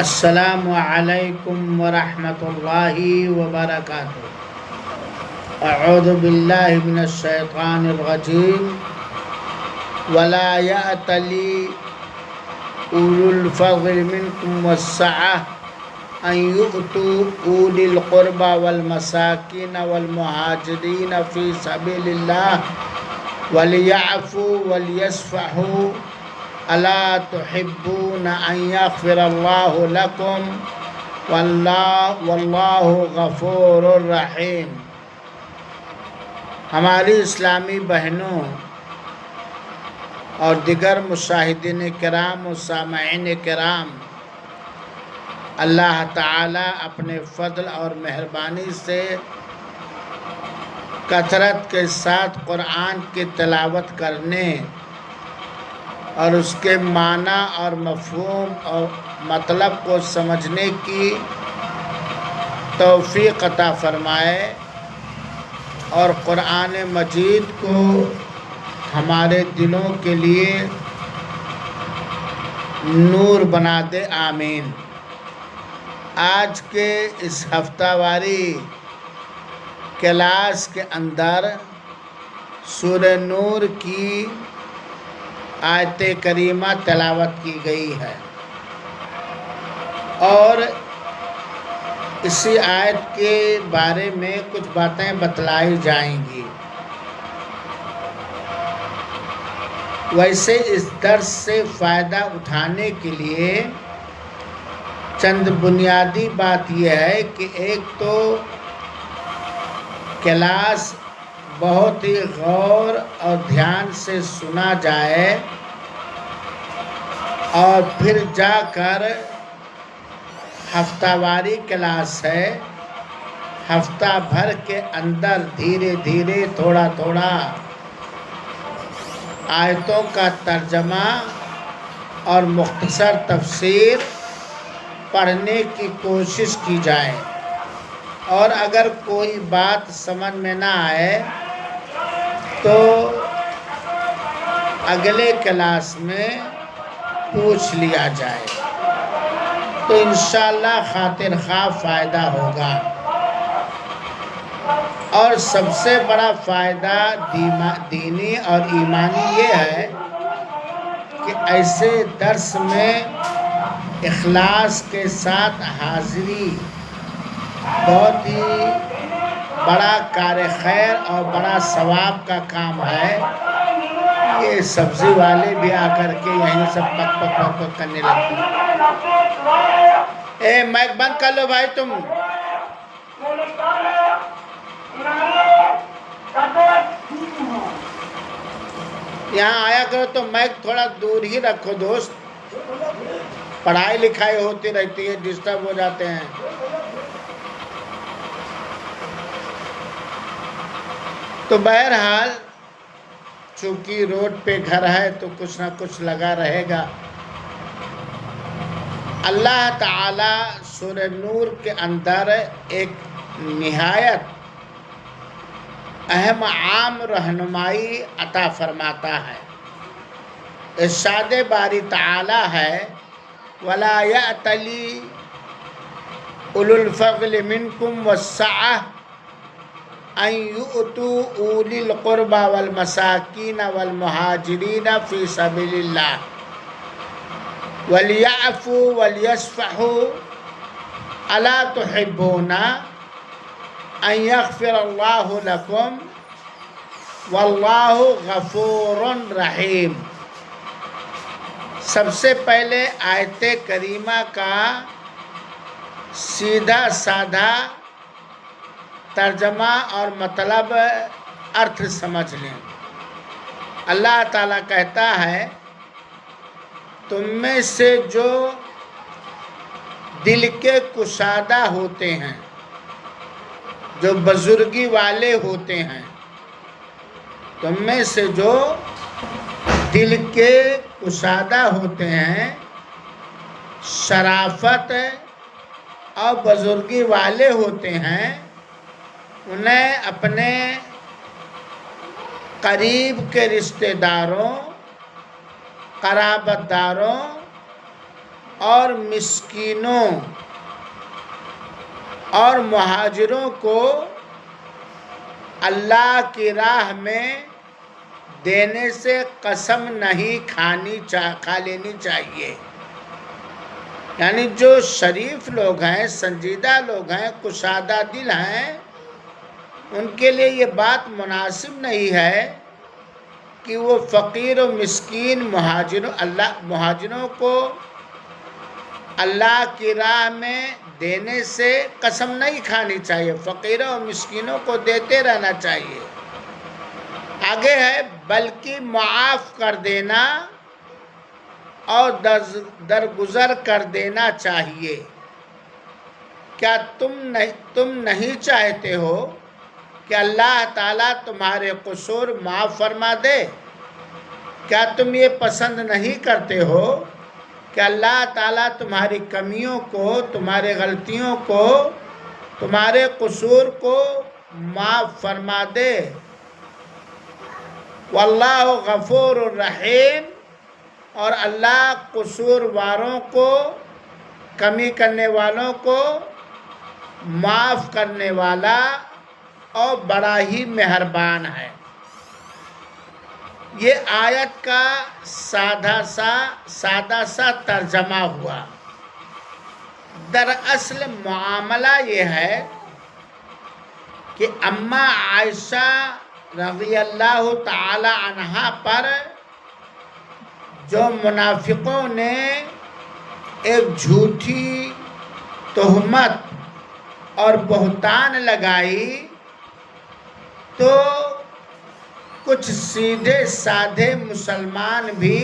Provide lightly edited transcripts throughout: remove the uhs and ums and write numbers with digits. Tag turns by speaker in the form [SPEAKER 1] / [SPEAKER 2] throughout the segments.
[SPEAKER 1] السلام علیکم ورحمۃ اللہ وبرکاتہ۔ اعوذ باللہ من الشیطان الرجیم۔ ولا یأتلی اولو الفضل منکم والسعة ان یؤتوا اولی القربى والمساکین والمہاجرین فی سبیل اللہ ولیعفوا ولیصفحوا الا تحبون ان یغفر اللہ لکم واللہ غفور رحیم۔ ہماری اسلامی بہنوں اور دیگر مشاہدین کرام و سامعین کرام، اللہ تعالیٰ اپنے فضل اور مہربانی سے کثرت کے ساتھ قرآن کی تلاوت کرنے اور اس کے معنی اور مفہوم اور مطلب کو سمجھنے کی توفیق عطا فرمائے، اور قرآن مجید کو ہمارے دلوں کے لیے نور بنا دے، آمین۔ آج کے اس ہفتہ واری کلاس کے اندر سورہ نور کی آیت کریمہ تلاوت کی گئی ہے، اور اسی آیت کے بارے میں کچھ باتیں بتلائی جائیں گی۔ ویسے اس درس سے فائدہ اٹھانے کے لیے چند بنیادی بات یہ ہے کہ ایک تو کلاس بہت ہی غور اور دھیان سے سنا جائے، اور پھر جا کر ہفتہ واری کلاس ہے، ہفتہ بھر کے اندر دھیرے دھیرے تھوڑا تھوڑا آیتوں کا ترجمہ اور مختصر تفسیر پڑھنے کی کوشش کی جائے، اور اگر کوئی بات سمجھ میں نہ آئے تو اگلے کلاس میں پوچھ لیا جائے، تو انشاءاللہ خاطر خواہ فائدہ ہوگا۔ اور سب سے بڑا فائدہ دینی اور ایمانی یہ ہے کہ ایسے درس میں اخلاص کے ساتھ حاضری بہت ہی بڑا کار خیر اور بڑا ثواب کا کام ہے۔ یہ سبزی والے بھی آ کر کے یہیں سب پک پک پک پک کرنے لگتے ہیں۔ مائک بند کر لو بھائی تم۔ یہاں آیا کرو تو مائک تھوڑا دور ہی رکھو دوست، پڑھائی لکھائی ہوتی رہتی ہے، ڈسٹرب ہو جاتے ہیں۔ تو بہرحال چونکہ روڈ پہ گھر ہے تو کچھ نہ کچھ لگا رہے گا۔ اللہ تعالی سورہ نور کے اندر ایک نہایت اہم عام رہنمائی عطا فرماتا ہے۔ ارشاد باری تعالی ہے وَلَا يَأْتَلِ أُولُو الْفَضْلِ مِنْكُمْ وَالسَّعَةِ أَنْ يُؤْتُوا أُولِي الْقُرْبَى وَالْمَسَاكِينَ وَالْمُهَاجِرِينَ فِي سَبِيلِ اللَّهِ وَلْيَعْفُوا وَلْيَصْفَحُوا أَلَا تُحِبُّونَ أَن يَغْفِرَ اللَّهُ لَكُمْ وَاللَّهُ غَفُورٌ رَحِيمٌ۔ سب سے پہلے آیت کریمہ کا سیدھا سادھا ترجمہ اور مطلب ارتھ سمجھ لیں۔ اللہ تعالیٰ کہتا ہے تم میں سے جو دل کے کشادہ ہوتے ہیں، جو بزرگی والے ہوتے ہیں، تم میں سے جو دل کے کشادہ ہوتے ہیں، شرافت اور بزرگی والے ہوتے ہیں، انہیں اپنے قریب کے رشتہ داروں، قرابت داروں اور مسکینوں اور مہاجروں کو اللہ کی راہ میں دینے سے قسم نہیں کھا لینی چاہیے. یعنی جو شریف لوگ ہیں، سنجیدہ لوگ ہیں، کشادہ دل ہیں، ان کے لیے یہ بات مناسب نہیں ہے کہ وہ فقیر و مسکین مہاجروں کو اللہ کی راہ میں دینے سے قسم نہیں کھانی چاہیے. فقیروں اور مسکینوں کو دیتے رہنا چاہیے. آگے ہے بلکہ معاف کر دینا اور درگزر کر دینا چاہیے. کیا تم نہیں چاہتے ہو کہ اللہ تعالیٰ تمہارے قصور معاف فرما دے؟ کیا تم یہ پسند نہیں کرتے ہو کہ اللہ تعالیٰ تمہاری کمیوں کو، تمہاری غلطیوں کو، تمہارے قصور کو معاف فرما دے؟ واللہ غفور الرحیم، اور اللہ قصور واروں کو، کمی کرنے والوں کو معاف کرنے والا اور بڑا ہی مہربان ہے. یہ آیت کا سادہ سا ترجمہ ہوا. دراصل معاملہ یہ ہے کہ اماں عائشہ رضی اللہ تعالی عنہا پر جو منافقوں نے ایک جھوٹی تہمت اور بہتان لگائی، تو کچھ سیدھے سادھے مسلمان بھی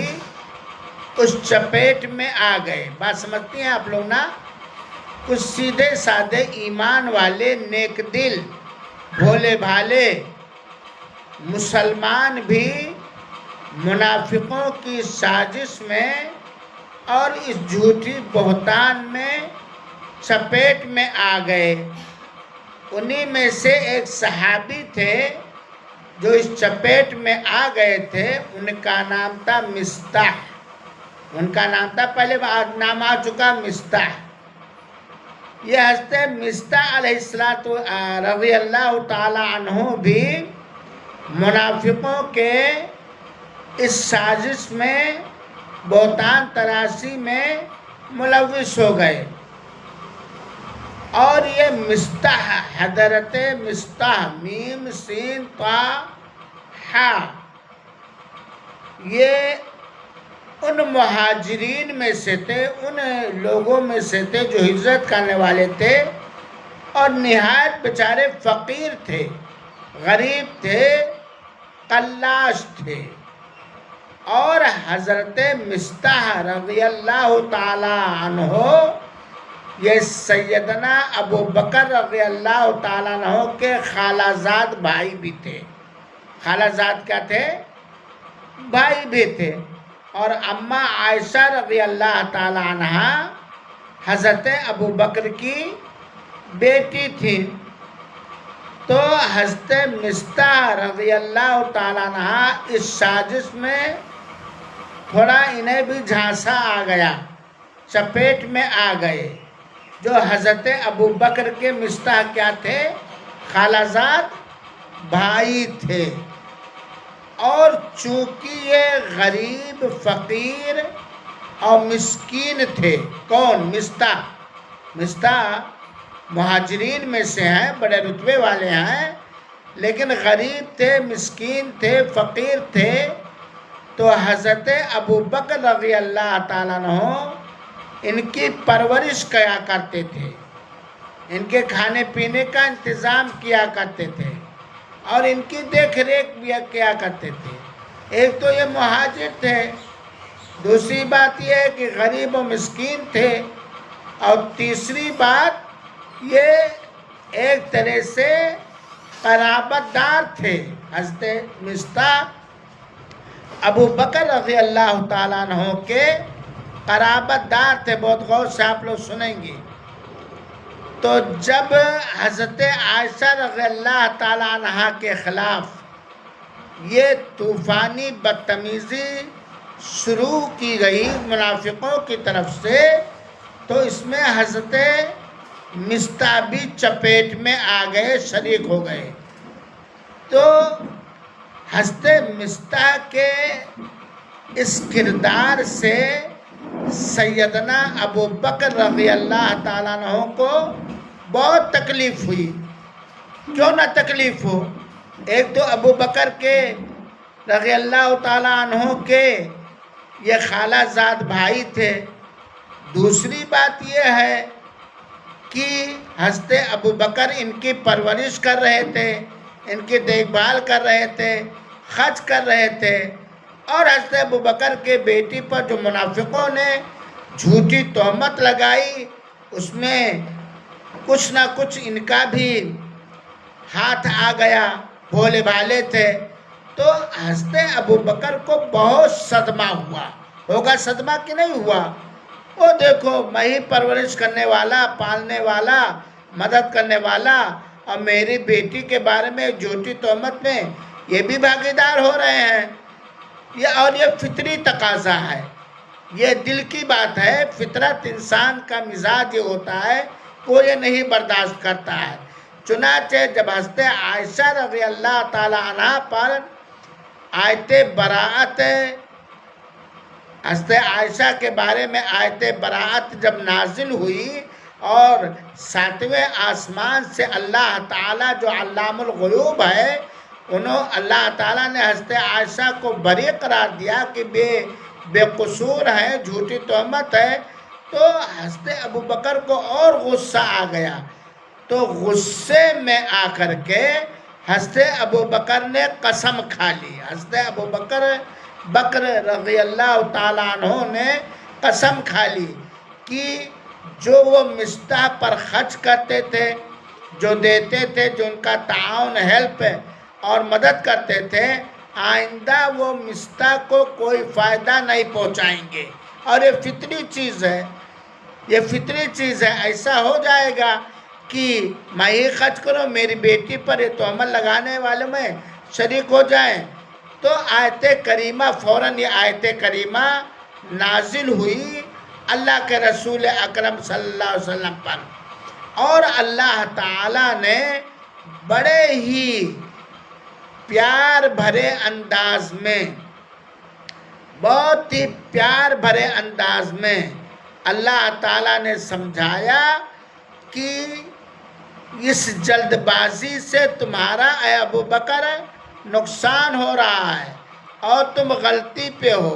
[SPEAKER 1] اس چپیٹ میں آ گئے. بات سمجھتی ہیں آپ لوگ نا؟ کچھ سیدھے سادھے ایمان والے، نیک دل، بھولے بھالے مسلمان بھی منافقوں کی سازش میں اور اس جھوٹی بہتان میں چپیٹ میں آ گئے. انہی میں سے ایک صحابی تھے جو اس چپیٹ میں آ گئے تھے. ان کا نام تھا مصطح. ان کا نام تھا، پہلے نام آ چکا، مصطح. یہ حضرت مصطح علیہ السلام رضی اللہ تعالی عنہ بھی منافقوں کے اس سازش میں، بہتان تراشی میں ملوث ہو گئے. اور یہ مصطح، حضرت مصطح، میم سین طا حا، یہ ان مہاجرین میں سے تھے، ان لوگوں میں سے تھے جو ہجرت کرنے والے تھے اور نہایت بیچارے فقیر تھے، غریب تھے، قلاش تھے. اور حضرت مصطح رضی اللہ تعالی عنہ یہ سیدنا ابو بکر رضی اللہ تعالیٰ عنہ کے خالہ زاد بھائی بھی تھے. خالہ زاد کیا تھے؟ بھائی بھی تھے. اور اماں عائشہ رضی اللہ تعالیٰ عنہ حضرت ابو بکر کی بیٹی تھی. تو حضرت مصطح رضی اللہ تعالیٰ عنہ اس سازش میں تھوڑا انہیں بھی جھانسا آ گیا، چپیٹ میں آ گئے. جو حضرت ابو بکر کے مصطح کیا تھے؟ خالہ زاد بھائی تھے. اور چونکہ یہ غریب، فقیر اور مسکین تھے. کون؟ مصطح. مصطح مہاجرین میں سے ہیں، بڑے رتبے والے ہیں، لیکن غریب تھے، مسکین تھے، فقیر تھے. تو حضرت ابو بکر رضی اللہ تعالیٰ عنہ ان کی پرورش کیا کرتے تھے، ان کے کھانے پینے کا انتظام کیا کرتے تھے اور ان کی دیکھ ریکھ بھی کیا کرتے تھے. ایک تو یہ مہاجر تھے، دوسری بات یہ ہے کہ غریب و مسکین تھے، اور تیسری بات یہ ایک طرح سے قرابت دار تھے. حضرت مصطح ابو بکر رضی اللہ تعالیٰ عنہ کے قرابت دار تھے. بہت غور سے آپ لوگ سنیں گے. تو جب حضرت عائشہ رضی اللہ تعالیٰ عنہ کے خلاف یہ طوفانی بدتمیزی شروع کی گئی منافقوں کی طرف سے، تو اس میں حضرت مصطح بھی چپیٹ میں آ گئے، شریک ہو گئے۔ تو حضرت مصطح کے اس کردار سے سیدنا ابو بکر رضی اللہ تعالیٰ عنہ کو بہت تکلیف ہوئی۔ کیوں نہ تکلیف ہو، ایک تو ابو بکر کے رضی اللہ تعالیٰ عنہ کے یہ خالہ زاد بھائی تھے۔ دوسری بات یہ ہے کہ حضرت ابو بکر ان کی پرورش کر رہے تھے، ان کی دیکھ بھال کر رہے تھے، خرچ کر رہے تھے، اور حضرت ابو بکر کے بیٹی پر جو منافقوں نے جھوٹی تہمت لگائی، اس میں کچھ نہ کچھ ان کا بھی ہاتھ آ گیا، بھولے بھالے تھے۔ تو حضرت ابو بکر کو بہت صدمہ ہوا، ہوگا صدمہ کہ نہیں ہوا؟ وہ دیکھو، میں ہی پرورش کرنے والا، پالنے والا، مدد کرنے والا، اور میری بیٹی کے بارے میں جھوٹی تہمت میں یہ بھی بھاگیدار ہو رہے ہیں۔ اور یہ فطری تقاضا ہے، یہ دل کی بات ہے، فطرت انسان کا مزاج یہ ہوتا ہے، وہ یہ نہیں برداشت کرتا ہے۔ چنانچہ جب حضرت عائشہ رضی اللہ تعالی عنہ پر آیت براءت، حضرت عائشہ کے بارے میں آیت براءت جب نازل ہوئی، اور ساتویں آسمان سے اللہ تعالیٰ جو علام الغیوب ہے، اللہ تعالیٰ نے حضرت عائشہ کو بری قرار دیا کہ بے قصور ہے، جھوٹی تہمت ہے۔ تو حضرت ابو بکر کو اور غصہ آ گیا، تو غصے میں آ کر کے حضرت ابو بکر نے قسم کھا لی۔ حضرت ابو بکر رضی اللہ تعالیٰ عنہ نے قسم کھا لی کہ جو وہ مصطح پر خرچ کرتے تھے، جو دیتے تھے، جو ان کا تعاون، ہیلپ اور مدد کرتے تھے، آئندہ وہ مصطح کو کوئی فائدہ نہیں پہنچائیں گے۔ اور یہ فطری چیز ہے، یہ فطری چیز ہے۔ ایسا ہو جائے گا کہ میں ہی خرچ کروں، میری بیٹی پر یہ تہمت لگانے والوں میں شریک ہو جائیں۔ تو آیت کریمہ فوراً یہ آیت کریمہ نازل ہوئی اللہ کے رسول اکرم صلی اللہ علیہ وسلم پر، اور اللہ تعالیٰ نے بڑے ہی پیار بھرے انداز میں، بہت ہی پیار بھرے انداز میں اللہ تعالیٰ نے سمجھایا کہ اس جلد بازی سے تمہارا اے ابو بکر نقصان ہو رہا ہے، اور تم غلطی پہ ہو۔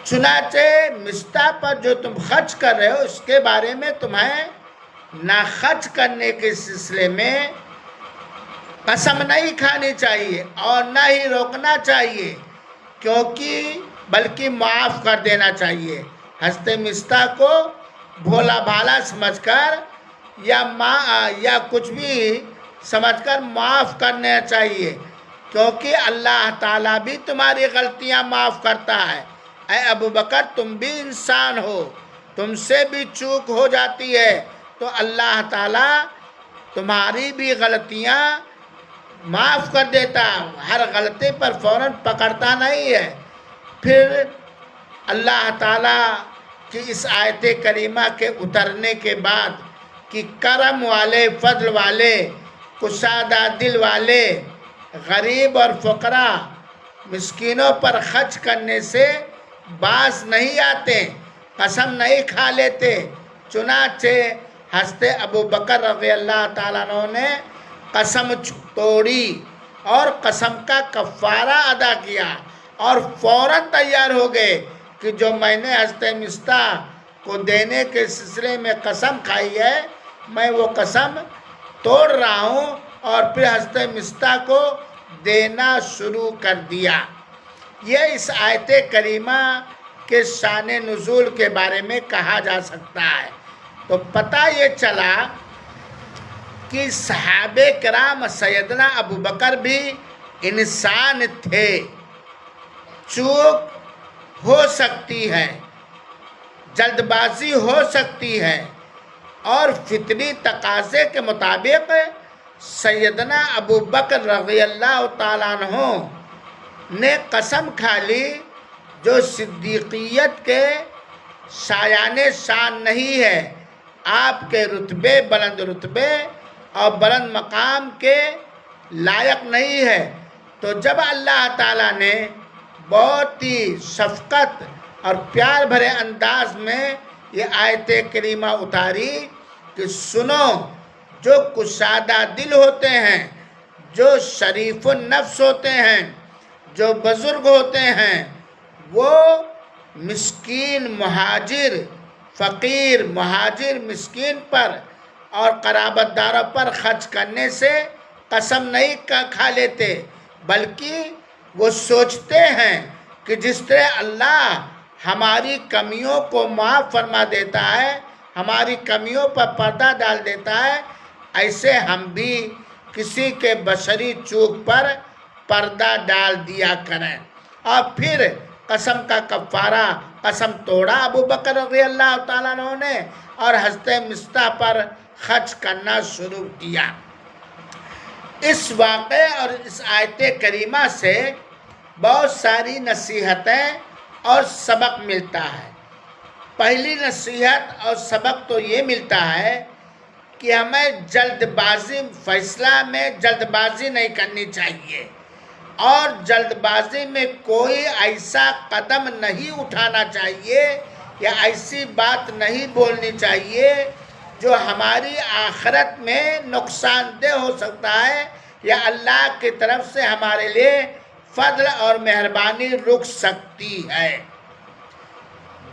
[SPEAKER 1] چنانچہ مصطح پر جو تم خرچ کر رہے ہو، اس کے بارے میں تمہیں نہ خرچ کرنے کے سلسلے میں قسم نہیں کھانی چاہیے، اور نہ ہی روکنا چاہیے، بلکہ معاف کر دینا چاہیے۔ حضرت مصطح کو بھولا بھالا سمجھ کر یا کچھ بھی سمجھ کر معاف کرنا چاہیے، کیونکہ اللہ تعالیٰ بھی تمہاری غلطیاں معاف کرتا ہے۔ اے ابو بکر، تم بھی انسان ہو، تم سے بھی چوک ہو جاتی ہے، تو اللہ تعالیٰ تمہاری بھی غلطیاں معاف کر دیتا، ہر غلطی پر فوراً پکڑتا نہیں ہے۔ پھر اللہ تعالیٰ کی اس آیت کریمہ کے اترنے کے بعد کہ کرم والے، فضل والے، کشادہ دل والے، غریب اور فقراء، مسکینوں پر خرچ کرنے سے باز نہیں آتے، قسم نہیں کھا لیتے۔ چنانچہ حضرت ابو بکر رضی اللہ تعالیٰ عنہ نے قسم توڑی اور قسم کا کفارہ ادا کیا، اور فوراً تیار ہو گئے کہ جو میں نے حضرت مصطح کو دینے کے سلسلے میں قسم کھائی ہے، میں وہ قسم توڑ رہا ہوں، اور پھر حضرت مصطح کو دینا شروع کر دیا۔ یہ اس آیت کریمہ کے شان نزول کے بارے میں کہا جا سکتا ہے۔ تو پتہ یہ چلا کہ صحابہ کرام سیدنا ابو بکر بھی انسان تھے، چوک ہو سکتی ہے، جلد بازی ہو سکتی ہے، اور فطری تقاضے کے مطابق سیدنا ابو بکر رضی اللہ تعالیٰ عنہ نے قسم کھا لی جو صدیقیت کے شایان شان نہیں ہے، آپ کے رتبے بلند رتبے اور بلند مقام کے لائق نہیں ہے۔ تو جب اللہ تعالیٰ نے بہت ہی شفقت اور پیار بھرے انداز میں یہ آیت کریمہ اتاری کہ سنو، جو کشادہ دل ہوتے ہیں، جو شریف النفس ہوتے ہیں، جو بزرگ ہوتے ہیں، وہ مسکین مہاجر، فقیر مہاجر مسکین پر اور قرابت داروں پر خرچ کرنے سے قسم نہیں کھا لیتے، بلکہ وہ سوچتے ہیں کہ جس طرح اللہ ہماری کمیوں کو معاف فرما دیتا ہے، ہماری کمیوں پر پردہ ڈال دیتا ہے، ایسے ہم بھی کسی کے بشری چوک پر پردہ ڈال دیا کریں۔ اور پھر قسم کا کفارہ، قسم توڑا ابو بکر رضی اللہ تعالیٰ عنہ نے اور حضرت مصطح پر خرچ کرنا شروع کیا۔ اس واقعے اور اس آیت کریمہ سے بہت ساری نصیحتیں اور سبق ملتا ہے۔ پہلی نصیحت اور سبق تو یہ ملتا ہے کہ ہمیں جلد بازی، فیصلہ میں جلد بازی نہیں کرنی چاہیے، اور جلد بازی میں کوئی ایسا قدم نہیں اٹھانا چاہیے یا ایسی بات نہیں بولنی چاہیے جو ہماری آخرت میں نقصان دہ ہو سکتا ہے یا اللہ کی طرف سے ہمارے لیے فضل اور مہربانی رک سکتی ہے۔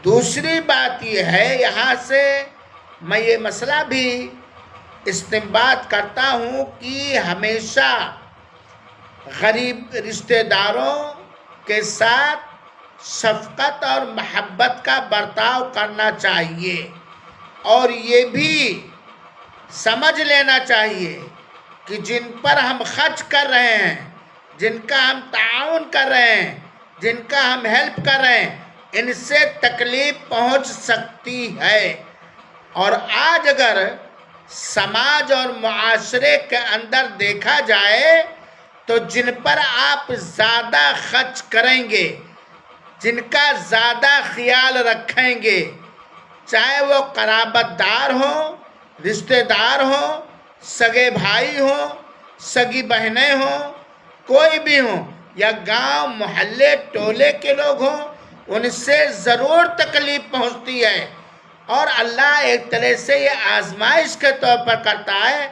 [SPEAKER 1] دوسری بات یہ ہے، یہاں سے میں یہ مسئلہ بھی استنباط کرتا ہوں کہ ہمیشہ غریب رشتہ داروں کے ساتھ شفقت اور محبت کا برتاؤ کرنا چاہیے، اور یہ بھی سمجھ لینا چاہیے کہ جن پر ہم خرچ کر رہے ہیں، جن کا ہم تعاون کر رہے ہیں، جن کا ہم ہیلپ کر رہے ہیں، ان سے تکلیف پہنچ سکتی ہے۔ اور آج اگر سماج اور معاشرے کے اندر دیکھا جائے تو جن پر آپ زیادہ خرچ کریں گے، جن کا زیادہ خیال رکھیں گے، چاہے وہ قرابت دار ہوں، رشتہ دار ہوں، سگے بھائی ہوں، سگی بہنیں ہوں، کوئی بھی ہوں، یا گاؤں محلے ٹولے کے لوگ ہوں، ان سے ضرور تکلیف پہنچتی ہے۔ اور اللہ ایک طرح سے یہ آزمائش کے طور پر کرتا ہے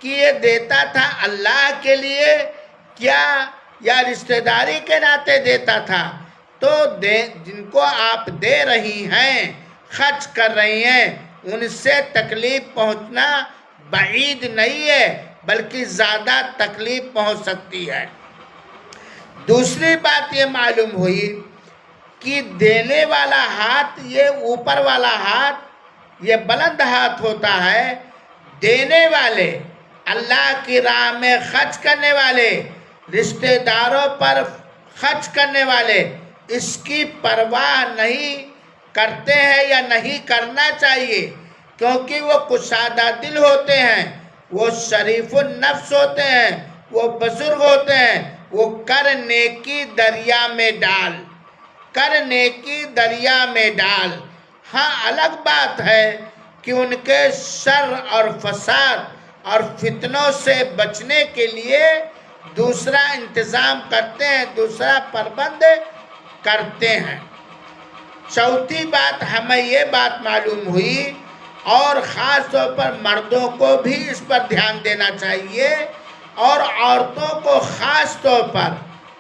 [SPEAKER 1] کہ یہ دیتا تھا اللہ کے لیے کیا یا رشتہ داری کے ناطے دیتا تھا، تو جن کو آپ دے رہی ہیں، خرچ کر رہی ہیں، ان سے تکلیف پہنچنا بعید نہیں ہے، بلکہ زیادہ تکلیف پہنچ سکتی ہے۔ دوسری بات یہ معلوم ہوئی کہ دینے والا ہاتھ، یہ اوپر والا ہاتھ، یہ بلند ہاتھ ہوتا ہے۔ دینے والے، اللہ کی راہ میں خرچ کرنے والے، رشتہ داروں پر خرچ کرنے والے اس کی پرواہ نہیں کرتے ہیں یا نہیں کرنا چاہیے، کیونکہ وہ کشادہ دل ہوتے ہیں، وہ شریف النفس ہوتے ہیں، وہ بزرگ ہوتے ہیں۔ وہ کر نیکی دریا میں ڈال، کر نیکی دریا میں ڈال۔ ہاں الگ بات ہے کہ ان کے شر اور فساد اور فتنوں سے بچنے کے لیے دوسرا انتظام کرتے ہیں، دوسرا پربند کرتے ہیں۔ چوتھی بات ہمیں یہ بات معلوم ہوئی، اور خاص طور پر مردوں کو بھی اس پر دھیان دینا چاہیے، اور عورتوں کو خاص طور پر،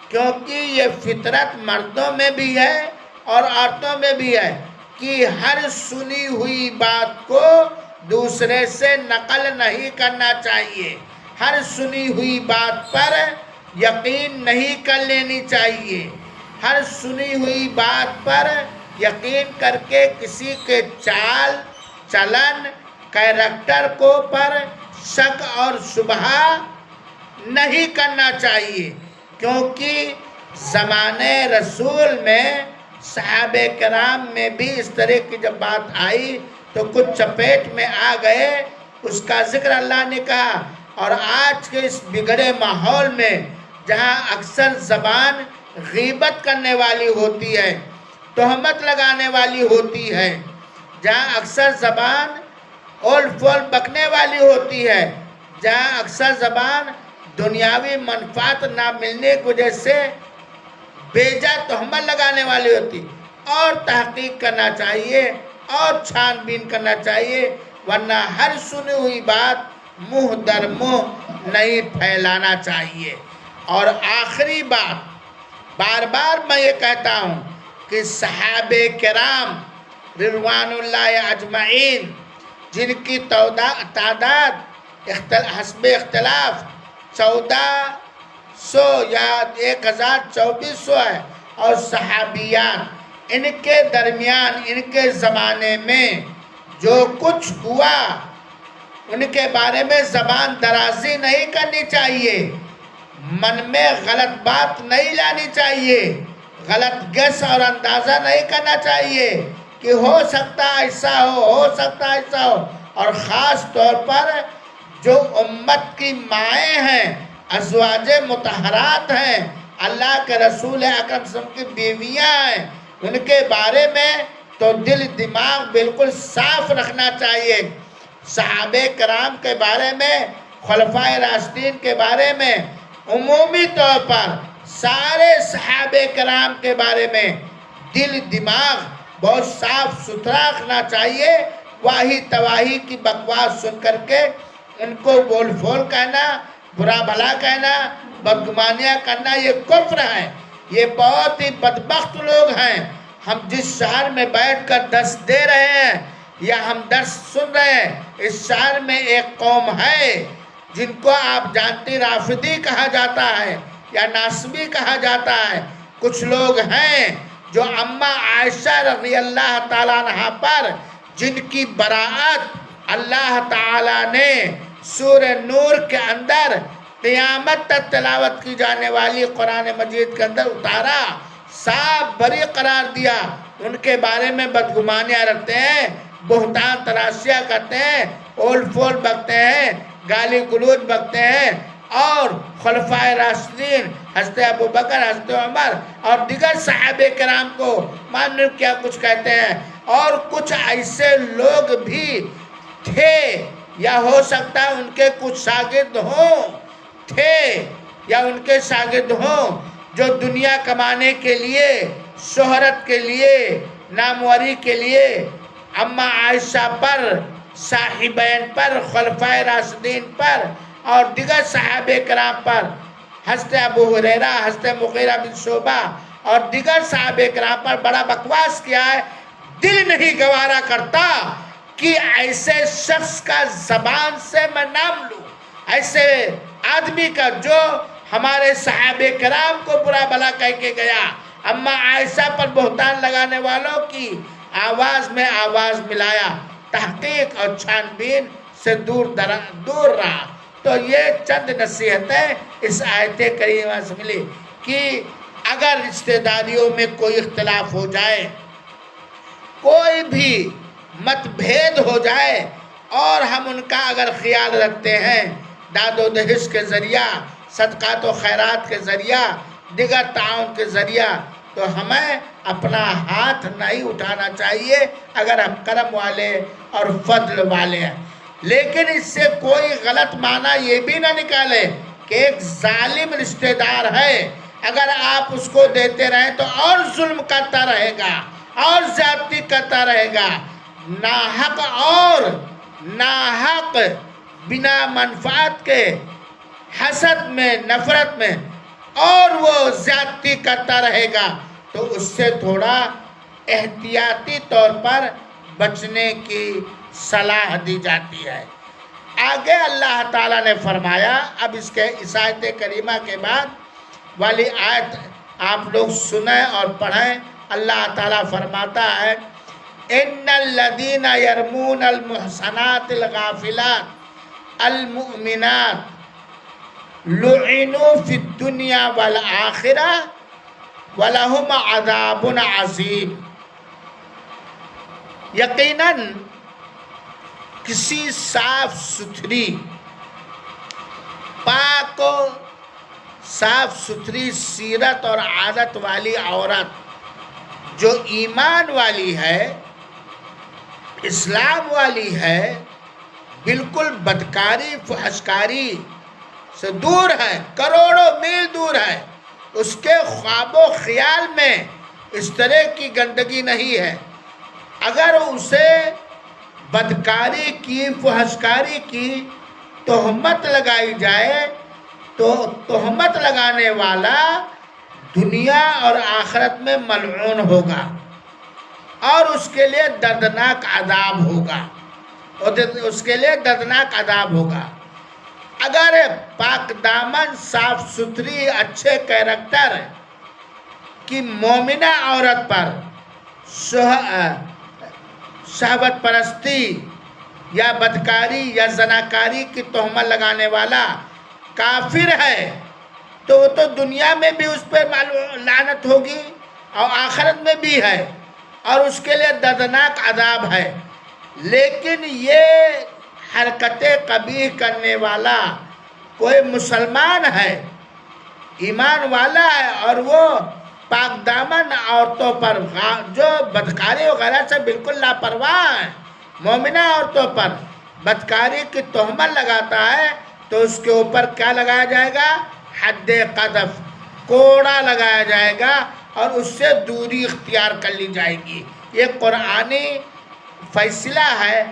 [SPEAKER 1] کیونکہ یہ فطرت مردوں میں بھی ہے اور عورتوں میں بھی ہے کہ ہر سنی ہوئی بات کو دوسرے سے نقل نہیں کرنا چاہیے، ہر سنی ہوئی بات پر یقین نہیں کر لینی چاہیے، ہر سنی ہوئی بات پر یقین کر کے کسی کے چال چلن کیریکٹر کو پر شک اور شبہ نہیں کرنا چاہیے، کیونکہ زمانے رسول میں صحابہ کرام میں بھی اس طرح کی جب بات آئی تو کچھ چپیٹ میں آ گئے، اس کا ذکر اللہ نے کہا۔ اور آج کے اس بگڑے ماحول میں جہاں اکثر زبان غیبت کرنے والی ہوتی ہے، تہمت لگانے والی ہوتی ہے، جہاں اکثر زبان اول فول بکنے والی ہوتی ہے، جہاں اکثر زبان دنیاوی منفعت نہ ملنے کی وجہ سے بیجا تہمت لگانے والی ہوتی، اور تحقیق کرنا چاہیے اور چھان بین کرنا چاہیے، ورنہ ہر سنی ہوئی بات منہ در منہ نہیں پھیلانا چاہیے۔ اور آخری بات، بار بار میں یہ کہتا ہوں کہ صحابہ کرام رضوان اللہ اجمعین، جن کی تعداد حسب اختلاف 1400 یا 1024 ہے، اور صحابیات، ان کے درمیان ان کے زمانے میں جو کچھ ہوا ان کے بارے میں زبان درازی نہیں کرنی چاہیے، من میں غلط بات نہیں لانی چاہیے، غلط گس اور اندازہ نہیں کرنا چاہیے کہ ہو سکتا ایسا ہو سکتا ایسا ہو۔ اور خاص طور پر جو امت کی مائیں ہیں، ازواج مطہرات ہیں، اللہ کے رسول اکرم صلی اللہ علیہ وسلم کی بیویاں ہیں، ان کے بارے میں تو دل دماغ بالکل صاف رکھنا چاہیے۔ صحابہ کرام کے بارے میں، خلفائے راشدین کے بارے میں، عمومی طور پر سارے صحابہ کرام کے بارے میں دل دماغ بہت صاف ستھرا رکھنا چاہیے۔ واہی تواہی کی بکواس سن کر کے ان کو بول فول کہنا، برا بھلا کہنا، بدگمانیاں کرنا، یہ کفر ہے۔ یہ بہت ہی بدبخت لوگ ہیں۔ ہم جس شہر میں بیٹھ کر درس دے رہے ہیں یا ہم درس سن رہے ہیں، اس شہر میں ایک قوم ہے جن کو آپ جانتے رافضی کہا جاتا ہے یا ناصبی کہا جاتا ہے۔ کچھ لوگ ہیں جو اماں عائشہ رضی اللہ تعالیٰ عنہا پر، جن کی براءت اللہ تعالیٰ نے سورہ نور کے اندر قیامت تک تلاوت کی جانے والی قرآن مجید کے اندر اتارا، صاف بری قرار دیا، ان کے بارے میں بدگمانیاں رکھتے ہیں، بہتان تراشیاں کرتے ہیں، اول فول بکتے ہیں، گالی گلوچ بکتے ہیں، اور خلفائے راشدین حضرت ابوبکر، حضرت عمر اور دیگر صحابہ کرام کو معلوم کیا کچھ کہتے ہیں۔ اور کچھ ایسے لوگ بھی تھے یا ہو سکتا ہے ان کے کچھ شاگرد تھے یا ان کے شاگرد ہوں، جو دنیا کمانے کے لیے، شہرت کے لیے، ناموری کے لیے اماں عائشہ پر، صاحبین پر، خلفائے راشدین پر اور دیگر صحابہ کرام پر، حضرت ابو ہریرہ، حضرت مغیرہ بن شعبہ اور دیگر صحابہ کرام پر بڑا بکواس کیا ہے۔ دل نہیں گوارا کرتا کہ ایسے شخص کا زبان سے میں نام لوں، ایسے آدمی کا جو ہمارے صحابہ کرام کو برا بھلا کہہ کے گیا، اماں عائشہ پر بہتان لگانے والوں کی آواز میں آواز ملایا، تحقیق اور چھان بین سے دور رہا۔ تو یہ چند نصیحتیں اس آیت کریمہ سے ملی کہ اگر رشتہ داریوں میں کوئی اختلاف ہو جائے، کوئی بھی مت بھید ہو جائے، اور ہم ان کا اگر خیال رکھتے ہیں داد و دہش کے ذریعہ، صدقات و خیرات کے ذریعہ، دیگر تعاون کے ذریعہ، تو ہمیں اپنا ہاتھ نہیں اٹھانا چاہیے اگر ہم کرم والے اور فضل والے ہیں۔ لیکن اس سے کوئی غلط معنی یہ بھی نہ نکالے کہ ایک ظالم رشتہ دار ہے، اگر آپ اس کو دیتے رہیں تو اور ظلم کرتا رہے گا اور زیادتی کرتا رہے گا، ناحق بنا منفعت کے حسد میں، نفرت میں، اور وہ زیادتی کرتا رہے گا، تو اس سے تھوڑا احتیاطی طور پر بچنے کی صلاح دی جاتی ہے۔ آگے اللہ تعالیٰ نے فرمایا، اب اس آیت کریمہ کے بعد والی آیت آپ لوگ سنیں اور پڑھیں۔ اللہ تعالیٰ فرماتا ہے، ان الذین یرمون المحصنات الغافلات المؤمنات لعنوا فی الدنیا والآخرہ وَلَهُمْ عَذَابٌ عَظِيمٌ۔ یقیناً کسی صاف ستھری، پاک و صاف ستھری سیرت اور عادت والی عورت جو ایمان والی ہے، اسلام والی ہے، بالکل بدکاری فحشکاری سے دور ہے، کروڑوں میل دور ہے، اس کے خواب و خیال میں اس طرح کی گندگی نہیں ہے۔ اگر اسے بدکاری کی فحشکاری کی تہمت لگائی جائے تو تہمت لگانے والا دنیا اور آخرت میں ملعون ہوگا اور اس کے لیے دردناک عذاب ہوگا، اس کے لیے دردناک عذاب ہوگا۔ اگر پاک دامن صاف ستھری اچھے کیریکٹر کی مومنہ عورت پر شہوت پرستی یا بدکاری یا زناکاری کی تہمت لگانے والا کافر ہے تو وہ تو دنیا میں بھی اس پہ لعنت ہوگی اور آخرت میں بھی ہے اور اس کے لیے دردناک عذاب ہے۔ لیکن یہ حرکتیں قبیح کرنے والا کوئی مسلمان ہے، ایمان والا ہے، اور وہ پاک دامن عورتوں پر جو بدکاری وغیرہ سے بالکل لاپرواہ ہیں، مومنہ عورتوں پر بدکاری کی تہمت لگاتا ہے تو اس کے اوپر کیا لگایا جائے گا؟ حد قذف، کوڑا لگایا جائے گا اور اس سے دوری اختیار کر لی جائے گی۔ یہ قرآنی فیصلہ ہے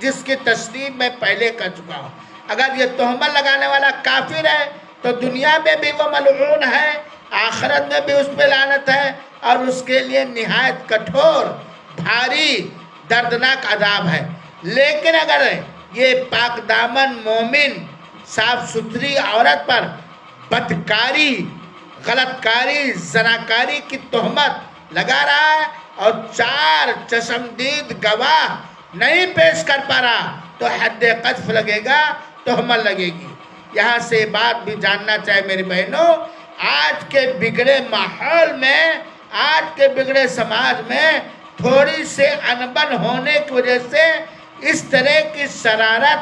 [SPEAKER 1] جس کی تشریح میں پہلے کر چکا ہوں۔ اگر یہ تہمت لگانے والا کافر ہے تو دنیا میں بھی وہ ملعون ہے، آخرت میں بھی اس پہ لعنت ہے اور اس کے لیے نہایت کٹھور بھاری دردناک عذاب ہے۔ لیکن اگر یہ پاک دامن مومن صاف ستھری عورت پر بدکاری، غلط کاری، زناکاری کی تہمت لگا رہا ہے اور 4 چشمدید گواہ نہیں پیش کر پا رہا تو حد قذف لگے گا، تہمت لگے گی۔ یہاں سے بات بھی جاننا چاہے میری بہنوں، آج کے بگڑے ماحول میں، آج کے بگڑے سماج میں تھوڑی سے انبن ہونے کی وجہ سے اس طرح کی شرارت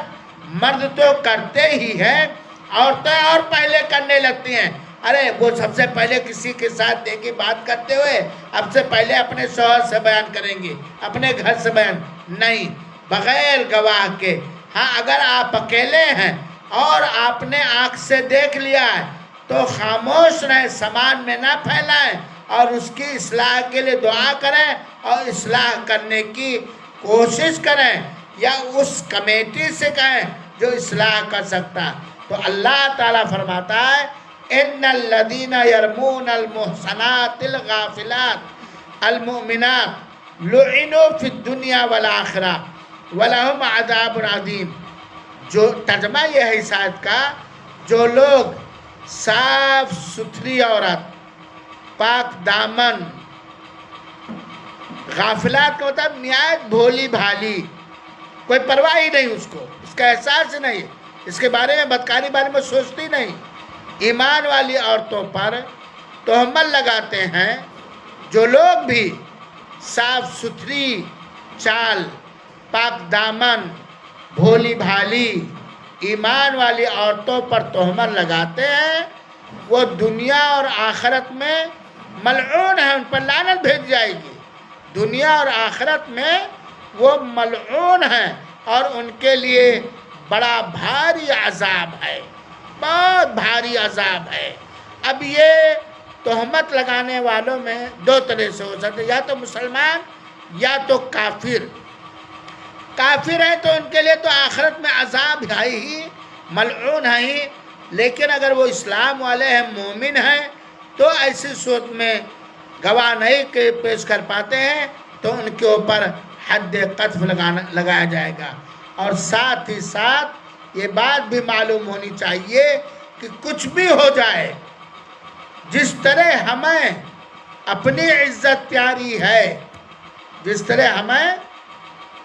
[SPEAKER 1] مرد تو کرتے ہی ہیں، عورتیں اور پہلے کرنے لگتی ہیں۔ ارے وہ سب سے پہلے کسی کے ساتھ دیکھی بات کرتے ہوئے اب سے پہلے اپنے شوہر سے بیان کریں گے، اپنے گھر سے بیان نہیں، بغیر گواہ کے۔ ہاں اگر آپ اکیلے ہیں اور آپ نے آنکھ سے دیکھ لیا ہے تو خاموش رہیں، سماج میں نہ پھیلائیں اور اس کی اصلاح کے لیے دعا کریں اور اصلاح کرنے کی کوشش کریں یا اس کمیٹی سے کہیں جو اصلاح کر سکتا۔ تو اللہ تعالیٰ فرماتا ہے ان الذین یرمون المحصنات الغافلات المؤمنات لعنوا فی الدنیا والآخرہ ولہم عذاب عظیم۔ جو ترجمہ یہ ہے اس آیت کا، جو لوگ صاف ستھری عورت، پاک دامن، غافلات کا مطلب نہایت بھولی بھالی، کوئی پرواہ ہی نہیں اس کو، اس کا احساس ہی نہیں، اس کے بارے میں بدکاری بارے میں سوچتی نہیں، ایمان والی عورتوں پر تہمت لگاتے ہیں۔ جو لوگ بھی صاف ستھری چال، پاک دامن، بھولی بھالی، ایمان والی عورتوں پر تہمت لگاتے ہیں وہ دنیا اور آخرت میں ملعون ہیں، ان پر لعنت بھیج جائے گی۔ دنیا اور آخرت میں وہ ملعون ہیں اور ان کے لیے بڑا بھاری عذاب ہے، بہت بھاری عذاب ہے۔ اب یہ تہمت لگانے والوں میں 2 طرح سے ہو سکتے، یا تو مسلمان یا تو کافر۔ کافر ہیں تو ان کے لیے تو آخرت میں عذاب ہے ہی، ملعون ہے ہی، لیکن اگر وہ اسلام والے ہیں، مومن ہیں، تو ایسی صورت میں گواہ نہیں پیش کر پاتے ہیں تو ان کے اوپر حد قذف لگایا جائے گا۔ اور ساتھ ہی ساتھ یہ بات بھی معلوم ہونی چاہیے کہ کچھ بھی ہو جائے، جس طرح ہمیں اپنی عزت پیاری ہے، جس طرح ہمیں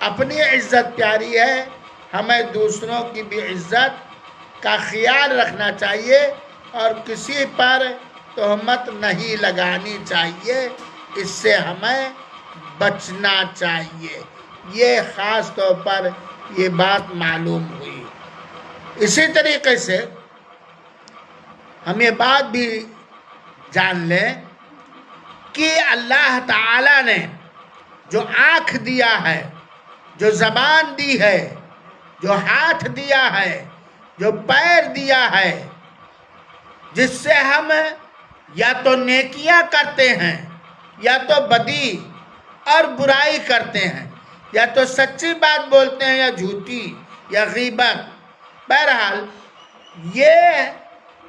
[SPEAKER 1] اپنی عزت پیاری ہے، ہمیں دوسروں کی بھی عزت کا خیال رکھنا چاہیے اور کسی پر تہمت نہیں لگانی چاہیے، اس سے ہمیں بچنا چاہیے۔ یہ خاص طور پر یہ بات معلوم ہوئی۔ اسی طریقے سے ہم یہ بات بھی جان لیں کہ اللہ تعالی نے جو آنکھ دیا ہے، جو زبان دی ہے، جو ہاتھ دیا ہے، جو پیر دیا ہے، جس سے ہم یا تو نیکیاں کرتے ہیں یا تو بدی اور برائی کرتے ہیں، یا تو سچی بات بولتے ہیں یا جھوٹی یا غیبت. بہرحال یہ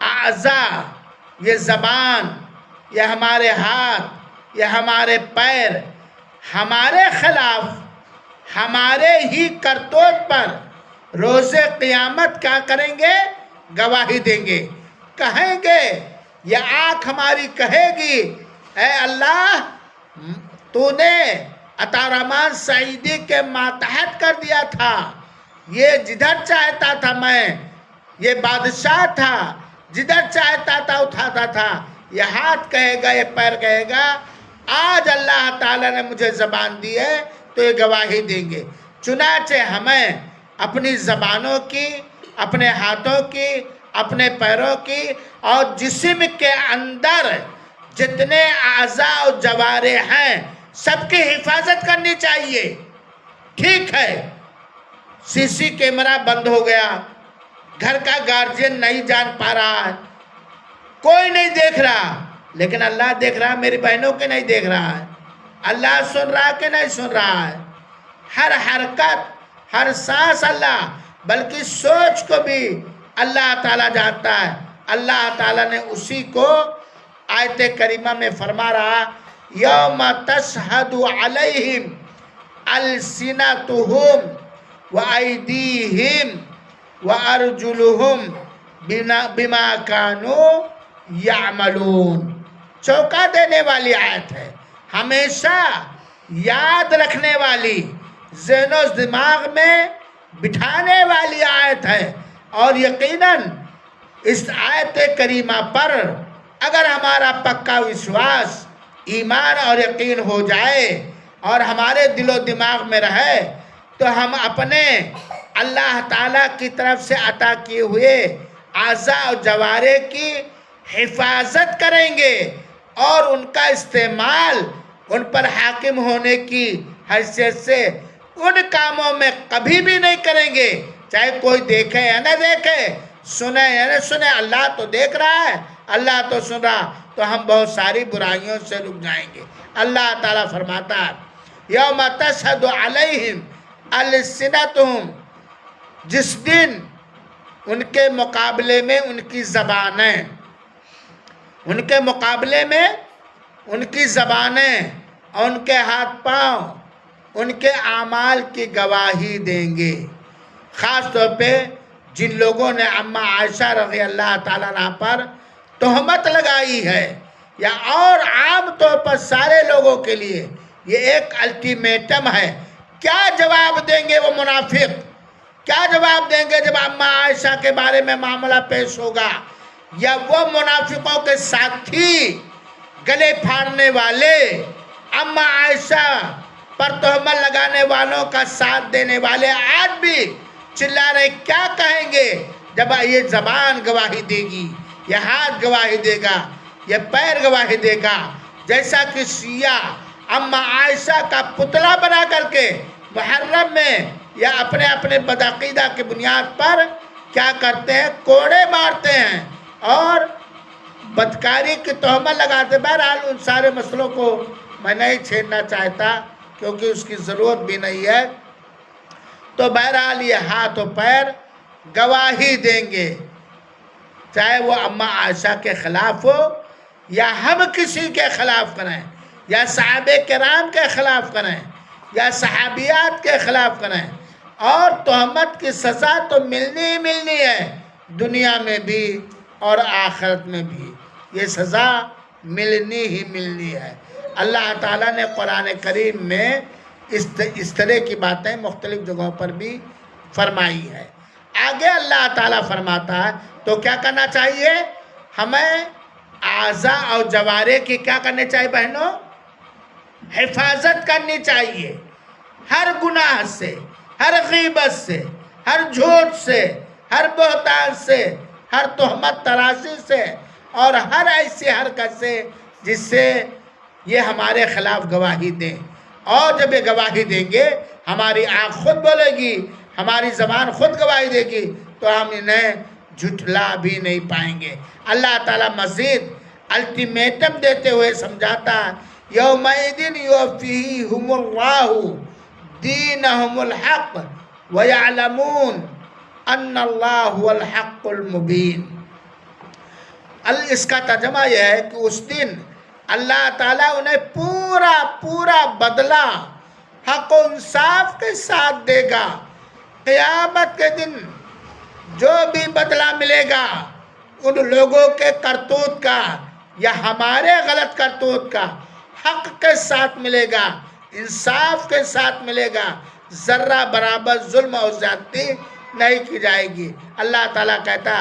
[SPEAKER 1] اعضاء، یہ زبان، یہ ہمارے ہاتھ، یہ ہمارے پیر ہمارے خلاف، ہمارے ہی کرتوت پر روز قیامت کیا کریں گے؟ گواہی دیں گے. کہیں گے، یہ آنکھ ہماری کہے گی اے اللہ تو نے عطا رحمان سعیدی کے ماتحت کر دیا تھا، یہ جدھر چاہتا تھا میں، یہ بادشاہ تھا، جدھر چاہتا تھا اٹھاتا تھا. یہ ہاتھ کہے گا، یہ پیر کہے گا آج اللہ تعالیٰ نے مجھے زبان دی ہے تو یہ گواہی دیں گے. چنانچہ ہمیں اپنی زبانوں کی، اپنے ہاتھوں کی، اپنے پیروں کی اور جسم کے اندر جتنے اعضاء و جوارح ہیں سب کی حفاظت کرنی چاہیے. ٹھیک ہے، سی سی کیمرہ بند ہو گیا، گھر کا گارجین نہیں جان پا رہا ہے، کوئی نہیں دیکھ رہا، لیکن اللہ دیکھ رہا ہے. میری بہنوں کے نہیں دیکھ رہا ہے، اللہ سن رہا کہ نہیں سن رہا ہے. ہر حرکت، ہر سانس اللہ، بلکہ سوچ کو بھی اللہ تعالیٰ جانتا ہے. اللہ تعالیٰ نے اسی کو آیت کریمہ میں فرما رہا یوم تشہد علیہم السنتہم وایدیہم وارجلہم بما کانوا یعملون. چونکا دینے والی آیت ہے، ہمیشہ یاد رکھنے والی، ذہن و دماغ میں بٹھانے والی آیت ہے. اور یقیناً اس آیت کریمہ پر اگر ہمارا پکا وشواس، ایمان اور یقین ہو جائے اور ہمارے دل و دماغ میں رہے تو ہم اپنے اللہ تعالیٰ کی طرف سے عطا کیے ہوئے اعضاء و جوارح کی حفاظت کریں گے اور ان کا استعمال ان پر حاکم ہونے کی حیثیت سے ان کاموں میں کبھی بھی نہیں کریں گے، چاہے کوئی دیکھے یا نہ دیکھے، سنے یا نہ سنے. اللہ تو دیکھ رہا ہے، اللہ تو سن رہا، تو ہم بہت ساری برائیوں سے رک جائیں گے. اللہ تعالیٰ فرماتا ہے یوم تشہد علیہم السنتہم، جس دن ان کے مقابلے میں ان کی زبانیں، ان کے مقابلے میں ان کی زبانیں اور ان کے ہاتھ پاؤں ان کے اعمال کی گواہی دیں گے. خاص طور پہ جن لوگوں نے اماں عائشہ رضی اللہ تعالیٰ عنہ پر تہمت لگائی ہے، یا اور عام طور پر سارے لوگوں کے لیے یہ ایک الٹیمیٹم ہے. کیا جواب دیں گے وہ منافق؟ کیا جواب دیں گے جب اماں عائشہ کے بارے میں معاملہ پیش ہوگا؟ یا وہ منافقوں کے ساتھی، گلے پھاڑنے والے، اماں عائشہ پر تہمت لگانے والوں کا ساتھ دینے والے آج بھی چلا رہے، کیا کہیں گے جب یہ زبان گواہی دے گی، یہ ہاتھ گواہی دے گا، یہ پیر گواہی دے گا؟ جیسا کہ شیعہ اماں عائشہ کا پتلا بنا کر کے محرم میں یا اپنے اپنے بدعقیدہ کی بنیاد پر کیا کرتے ہیں؟ کوڑے مارتے ہیں اور بدکاری کی تہمت لگاتے. بہرحال ان سارے مسئلوں کو میں نہیں چھیڑنا چاہتا کیونکہ اس کی ضرورت بھی نہیں ہے. تو بہرحال یہ ہاتھ و پیر گواہی دیں گے، چاہے وہ اماں عائشہ کے خلاف ہو یا ہم کسی کے خلاف کریں، یا صحابہ کرام کے خلاف کریں، یا صحابیات کے خلاف کریں. اور تہمت کی سزا تو ملنی ہی ملنی ہے، دنیا میں بھی اور آخرت میں بھی یہ سزا ملنی ہی ملنی ہے. اللہ تعالیٰ نے قرآن کریم میں اس طرح کی باتیں مختلف جگہوں پر بھی فرمائی ہے. آگے اللہ تعالیٰ فرماتا ہے تو کیا کرنا چاہیے؟ ہمیں اعضاء اور جوارح کی کیا کرنے چاہیے بہنوں؟ حفاظت کرنی چاہیے. ہر گناہ سے، ہر غیبت سے، ہر جھوٹ سے، ہر بہتان سے، ہر تہمت تراشی سے اور ہر ایسی حرکت سے جس سے یہ ہمارے خلاف گواہی دیں، اور جب یہ گواہی دیں گے ہماری آنکھ خود بولے گی، ہماری زبان خود گواہی دے گی، تو ہم انہیں جھٹلا بھی نہیں پائیں گے۔ اللہ تعالیٰ مزید الٹیمیٹم دیتے ہوئے سمجھاتا ہے، یومئذ یوفیہم اللہ دینہم الحق ویعلمون ان اللہ هو الحق المبین۔ اس کا ترجمہ یہ ہے کہ اس دن اللہ تعالیٰ انہیں پورا بدلہ حق و انصاف کے ساتھ دے گا۔ قیامت کے دن جو بھی بدلہ ملے گا ان لوگوں کے کرتوت کا یا ہمارے غلط کرتوت کا حق کے ساتھ ملے گا، انصاف کے ساتھ ملے گا، ذرہ برابر ظلم اور زیادتی نہیں کی جائے گی۔ اللہ تعالیٰ کہتا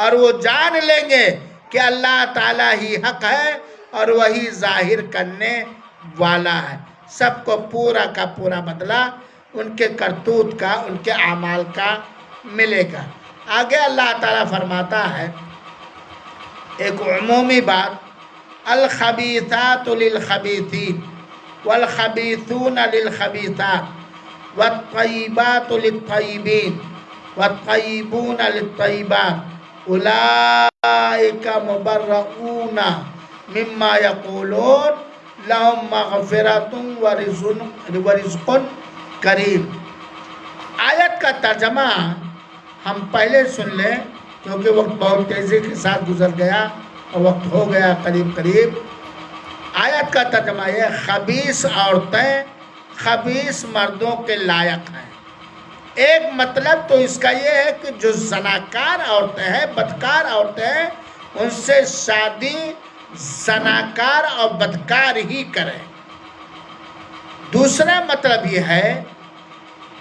[SPEAKER 1] اور وہ جان لیں گے کہ اللہ تعالیٰ ہی حق ہے اور وہی ظاہر کرنے والا ہے۔ سب کو پورا کا پورا بدلہ ان کے کرتوت کا، ان کے اعمال کا ملے گا۔ آگے اللہ تعالیٰ فرماتا ہے ایک عمومی بات، الخبیثات للخبیثین والخبیثون للخبیثات والطیبات للطیبین والطیبون للطیبات اولئک مبرؤون مما یقولون لهم مغفرۃ ورزق کریم۔ آیت کا ترجمہ ہم پہلے سن لیں کیونکہ وقت بہت تیزی کے ساتھ گزر گیا اور وقت ہو گیا قریب۔ آیت کا ترجمہ یہ، خبیث عورتیں خبیث مردوں کے لائق ہیں۔ ایک مطلب تو اس کا یہ ہے کہ جو زناکار عورتیں ہیں، بدکار عورتیں ہیں، ان سے شادی زناکار اور بدکار ہی کریں۔ دوسرا مطلب یہ ہے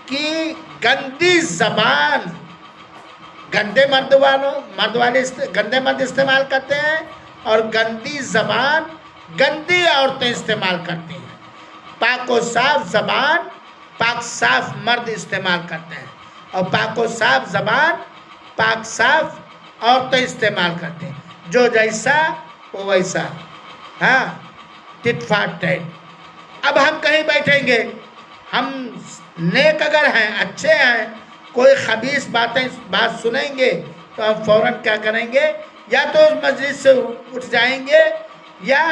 [SPEAKER 1] کہ گندی زبان گندے مرد استعمال کرتے ہیں اور گندی زبان گندی عورتیں استعمال کرتی ہیں۔ پاک و صاف زبان پاک صاف مرد استعمال کرتے ہیں، اور پاک و صاف زبان پاک صاف عورتیں استعمال کرتے ہیں۔ جو جیسا وہ ویسا، ہاں، ٹٹ فار ٹیٹ۔ اب ہم کہیں بیٹھیں گے، ہم نیک اگر ہیں، اچھے ہیں، کوئی خبیث بات سنیں گے تو ہم فوراً کیا کریں گے؟ یا تو اس مجلس سے اٹھ جائیں گے یا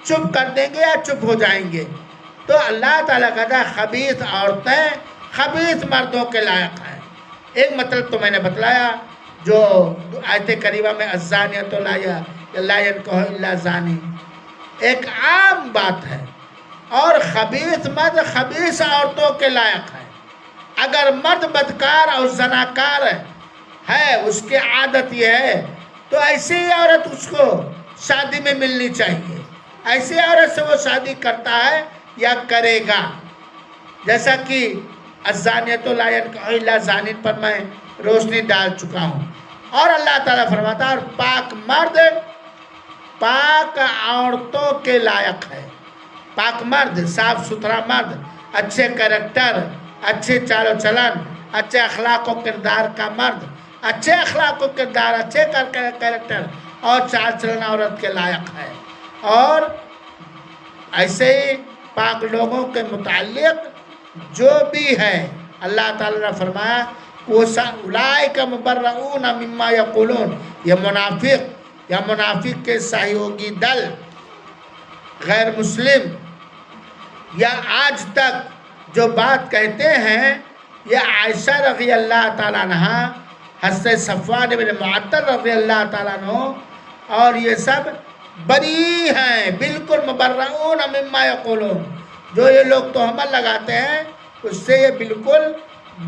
[SPEAKER 1] چپ کر دیں گے یا چپ ہو جائیں گے۔ تو اللہ تعالیٰ کہتا ہے خبیث عورتیں خبیث مردوں کے لائق ہیں۔ ایک مطلب تو میں نے بتلایا جو آیت کریمہ میں الزانیۃ لا ینکح الا زانی ایک عام بات ہے، اور خبیث مرد خبیث عورتوں کے لائق ہے۔ اگر مرد بدکار اور زناکار ہے، اس کی عادت یہ ہے، تو ایسی عورت اس کو شادی میں ملنی چاہیے، ایسی عورت سے وہ شادی کرتا ہے یا کرے گا۔ جیسا کہ الزانیۃ لا ینکح الا زانی پر میں روشنی ڈال چکا ہوں۔ اور اللہ تعالیٰ فرماتا ہے اور پاک مرد پاک عورتوں کے لائق ہے۔ پاک مرد، صاف ستھرا مرد، اچھے کریکٹر، اچھے چال و چلن، اچھے اخلاق و کردار کا مرد، اچھے اخلاق و کردار، اچھے کریکٹر اور چال چلن عورت کے لائق ہے۔ اور ایسے ہی پاک لوگوں کے متعلق جو بھی ہے، اللہ تعالیٰ نے فرمایا اولئک مبرؤون مما یقولون، یہ منافق یا منافق کے سہیوگی دل، غیر مسلم یا آج تک جو بات کہتے ہیں، یہ عائشہ رضی اللہ تعالیٰ عنہ، حضرت صفوان بن معطل رضی اللہ تعالیٰ عنہ، اور یہ سب بری ہیں، بالکل مبرؤون مما یقولون۔ جو یہ لوگ تہمت لگاتے ہیں اس سے یہ بالکل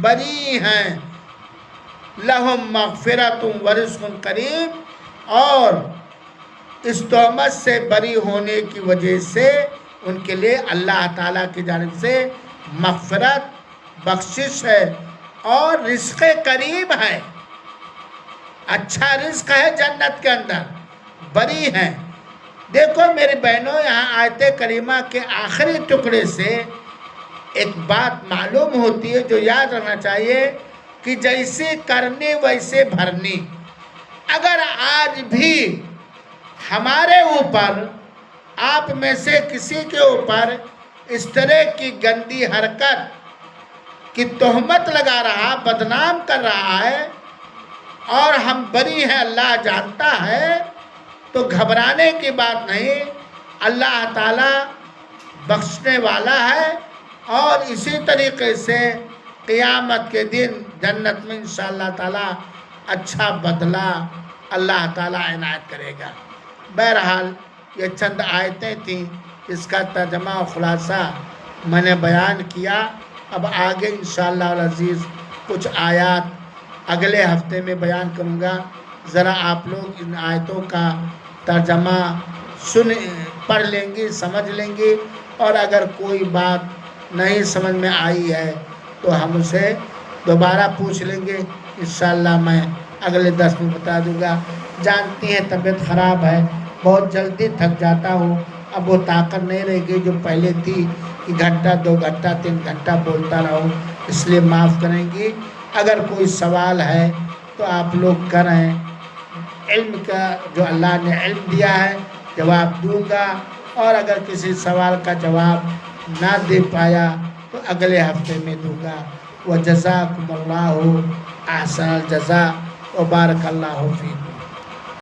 [SPEAKER 1] بری ہیں۔ لہم مغفرۃ ورزق کریم، اور اس تہمت سے بری ہونے کی وجہ سے ان کے لیے اللہ تعالیٰ کی جانب سے مغفرت، بخشش ہے اور رزق کریم ہے، اچھا رزق ہے جنت کے اندر، بری ہیں۔ دیکھو میری بہنوں، یہاں آیت کریمہ کے آخری ٹکڑے سے ایک بات معلوم ہوتی ہے جو یاد رکھنا چاہیے کہ جیسے کرنی ویسے بھرنی۔ اگر آج بھی ہمارے اوپر آپ میں سے کسی کے اوپر اس طرح کی گندی حرکت کی تہمت لگا رہا، بدنام کر رہا ہے اور ہم بری ہیں، اللہ جانتا ہے، تو گھبرانے کی بات نہیں، اللہ تعالیٰ بخشنے والا ہے اور اسی طریقے سے قیامت کے دن جنت میں انشاءاللہ تعالیٰ اچھا بدلہ اللہ تعالیٰ عنایت کرے گا۔ بہرحال یہ چند آیتیں تھیں، اس کا ترجمہ و خلاصہ میں نے بیان کیا۔ اب آگے انشاءاللہ العزیز کچھ آیات اگلے ہفتے میں بیان کروں گا۔ ذرا آپ لوگ ان آیتوں کا ترجمہ پڑھ لیں گے، سمجھ لیں گے، اور اگر کوئی بات نہیں سمجھ میں آئی ہے تو ہم اسے دوبارہ پوچھ لیں گے، انشاءاللہ میں اگلے درس میں بتا دوں گا۔ جانتی ہیں طبیعت خراب ہے، بہت جلدی تھک جاتا ہوں، اب وہ طاقت نہیں رہے گی جو پہلے تھی کہ گھنٹہ 2 گھنٹہ 3 گھنٹہ بولتا رہوں، اس لیے معاف کریں گی۔ اگر کوئی سوال ہے تو آپ لوگ کریں، علم کا جو اللہ نے علم دیا ہے جواب دوں گا، اور اگر کسی سوال کا جواب نہ دے پایا تو اگلے ہفتے میں دوں گا۔ وجزاکم اللہ احسن الجزاء وبارک اللہ فیکم۔